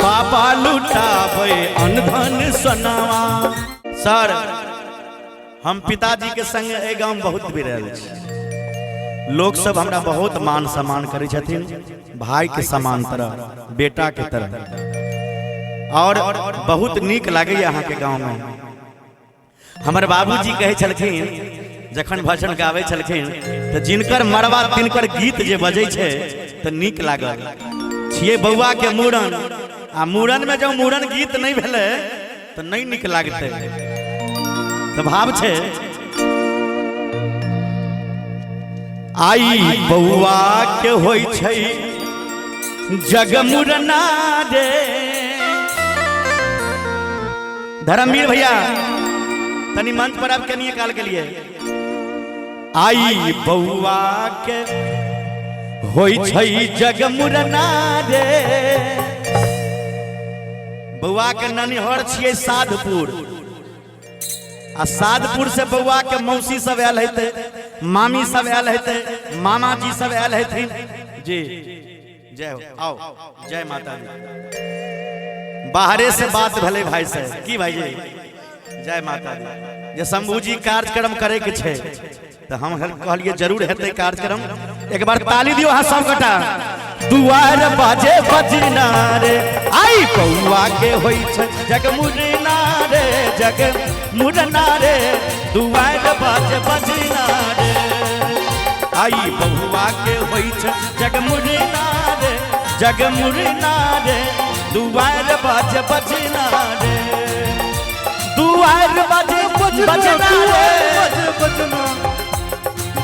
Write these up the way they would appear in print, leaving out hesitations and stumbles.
बाबा लुटावे अनधन सोनावा। सर हम पिताजी के संग ए गांव में बहुत बिरल छी। लोग सब हमरा बहुत मान सम्मान करे छथिन, भाई के समान तरह, बेटा के तरह, और बहुत नीक लगे यहाँ के गांव में। हमर बाबूजी कहे छलखिन जखन भजन गावे छलखिन तो जिनकर मरवा तिनकर गीत जे बजे छे तो नीक लागल। छिए बउआ के मूड़न, आ मूड़न में जब मूड़न गीत नहीं भेले तो नहीं नीक लागते। तो भाव छे आई बउआ के होई छै जग मुरना रे। धर्मवीर भैया तनी मंच पर आप कनिए काल के लिए। आई बउआ के होई छै जग मुरना रे। बउआ के ननिहर छिए साधपुर, आ साधपुर से बउआ के मौसी सब आयल हेते, मामी सब आयल हेते, मामा जी सब आयल हेथिन जी। जय हो, आओ जय माता दी। बाहरे से बात भले भाई से की भाई जी जय माता दी। जे शंभू जी कार्यक्रम करे के छे तो हम कहलिए जरूर हेते कार्यक्रम। एक बार ताली दियो हाँ सब कटा। दुआर बाजे बजना रे, आई बउआ के होई छै जग मुरना रे, जग मुरना रे। दुआर बाजे बजना रे, आई बउआ के होई छै जग मुरना रे, जग मुरना रे। दुआर बाजे बजना रे, दुआर बाजे बजना रे,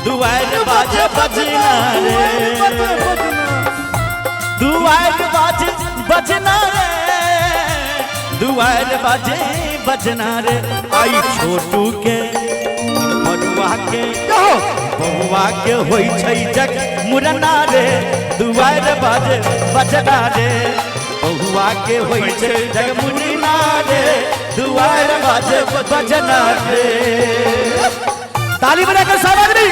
दुआर बाजे बजना रे, दुआर बाजे बजना रे, दुआर बाजे बजना रे। आई छोटू के बड़ुआ के बउआ के होई छै जग मुरना रे, दुआर बाजे बजना रे। बउआ के होई छै जग मुरना रे, दुआर बाजे बजना रे। ताली बजाकर सामग्री।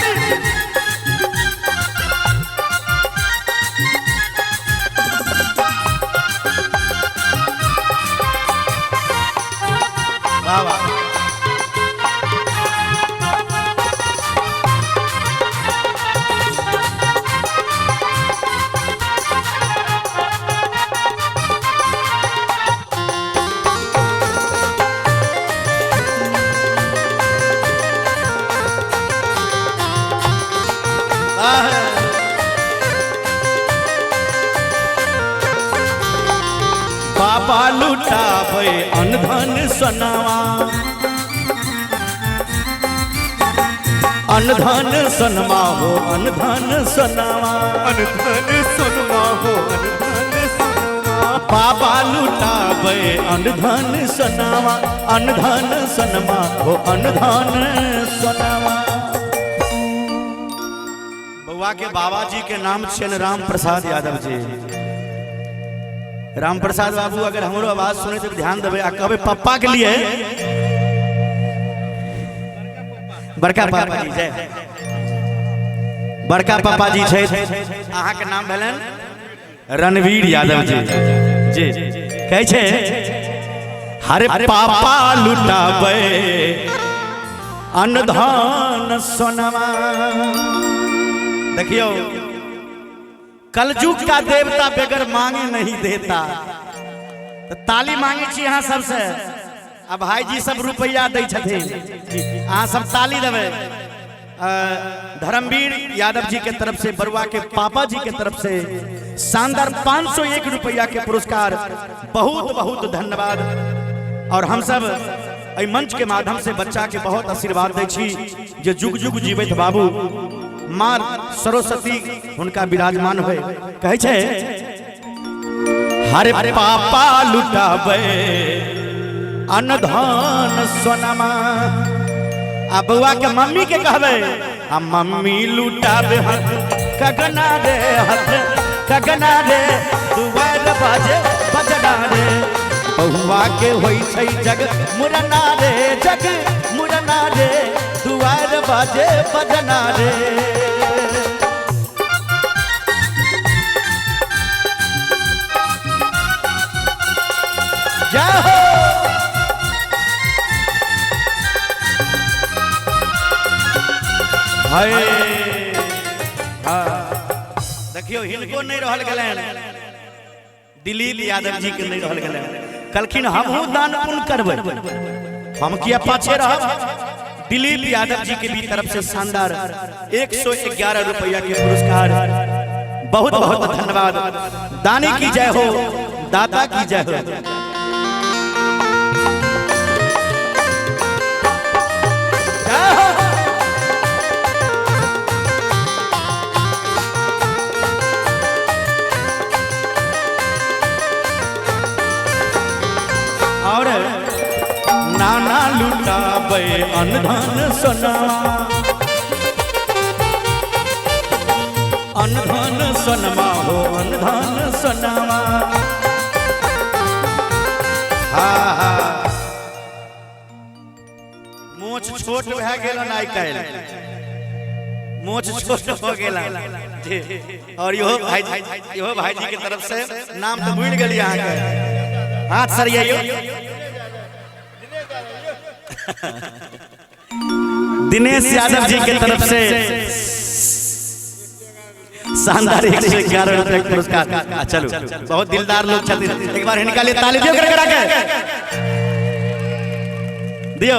वाह वाह बाबा लुटावे अनधन सोनावा। अनधन सोनमा हो अनधन सोनावा, अनधन सोनमा हो अनधन सोनावा। बाबा लुटावे अनधन सोनावा, अनधन सोनमा हो अनधन सोनावा। बउआ के बाबा जी के नाम छेन राम प्रसाद यादव जी। राम प्रसाद बाबू अगर हमरो आवाज सुने तो ध्यान देवे आ कहबे पप्पा के लिए बड़का पापा जी जय। बड़का पापा जी छे, अहाँ के नाम भेलन रणवीर यादव जी जी। कहे छे हरे पापा लुटावे अनधन सोनावा। देखियो कलयुग का देवता बेगर मांगे नहीं देता। तो ताली मांगे छी यहाँ सबसे। अब भाई जी सब रुपया दे छथिन, अहाँ सब ताली देवे। धर्मवीर यादव जी के तरफ से, बरुआ के पापा जी के तरफ से शानदार 501 रुपया के पुरस्कार। बहुत बहुत धन्यवाद। और हम सब एहि मंच के माध्यम से बच्चा के बहुत आशीर्वाद दे छी जे जुग जुग जीवित बाबू माँ सरस्वती उनका विराजमान हुए। कहे छे हरे पापा लुटावे अनधन सोनमा। आ बउआ के मम्मी के कहबे आ मम्मी लुटावे हाथ कगना रे, हाथ कगना रे। दुआर बाजे बजना रे, बउआ के होई छै जग मुरना रे, जग मुरना रे। दुआर बाजे बजना रे। जय हो। हाय देखियो हिनको नहीं रहल गलन, दिलीप यादव जी के नहीं रहल गलन, कलखिन हमहू दान पुण्य करबै, हम किया पाछे रहब। दिलीप यादव जी के भी तरफ से शानदार 111 रुपया के पुरस्कार, बहुत बहुत धन्यवाद। दानी की जय हो, दाता की जय हो। और नाना लुटाबे अनधन सोनावा, अनधन सोनमा हो अनधन सोनावा। हाँ हाँ मोछ छोट भए गेल आइ काल्हि, मोछ छोट हो गेल जी। और इहो भाईजी के तरफ से नाम तो भूल गेलिए अहाँके, हाथ सरियाइयो। दिनेश यादव जी के तरफ से शानदार 111 रुपये पुरस्कार। चलो बहुत दिलदार लोग छथिन, एक बार इनका लिए ताली दियो करके दियो।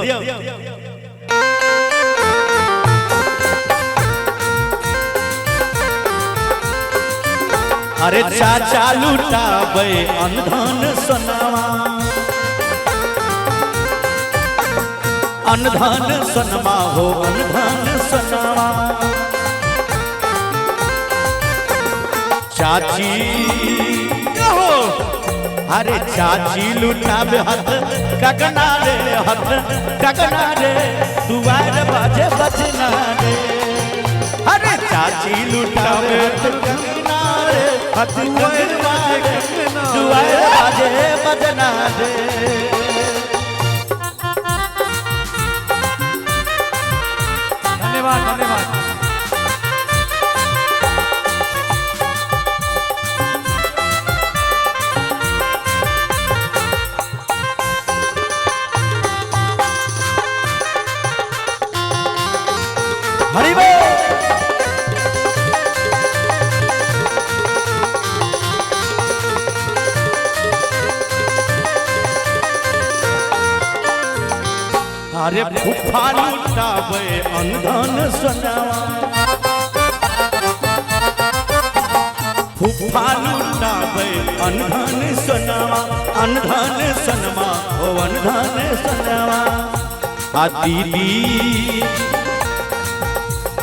अरे चाचा लुटाबे अनधन सोनावा, अनधन सोनमा हो अनधन सोनावा। चाची हो अरे चाची लुटाबे हथ कगना रे, हथ कगना रे, दुआर बाजे बजना रे। अरे चाची लुटाबे हथ कगना रे, हथ दुआर बाजे बजना रे। धन्यवाद धन्यवाद। हरि बोल। अरे फुफा लुटाबे अनधन सोनावा, फुफा लुटाबे अनधन सोनावा, अनधन सोनमा ओ अनधन सोनावा। आ दीदी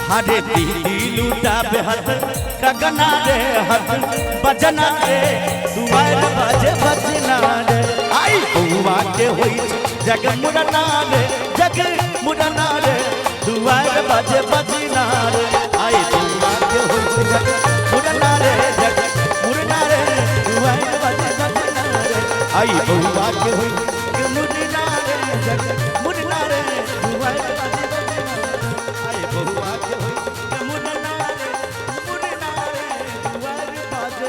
हरे दीदी लुटाबे हथ कगना रे, हथ बजना रे, दुआर बाजे बजना रे। आई बउआ के होई जग मुरना रे, जग मुरना रे, दुआर बाजे बजना रे। आई बउआ के होई जग मुरना रे, जग मुरना रे, दुआर बाजे बजना रे। आई बउआ के होई जग मुरना रे, जग मुरना रे, दुआर बाजे बजना रे। आई बउआ के होई जग मुरना रे, मुरना रे, दुआर बाजे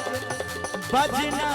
बजना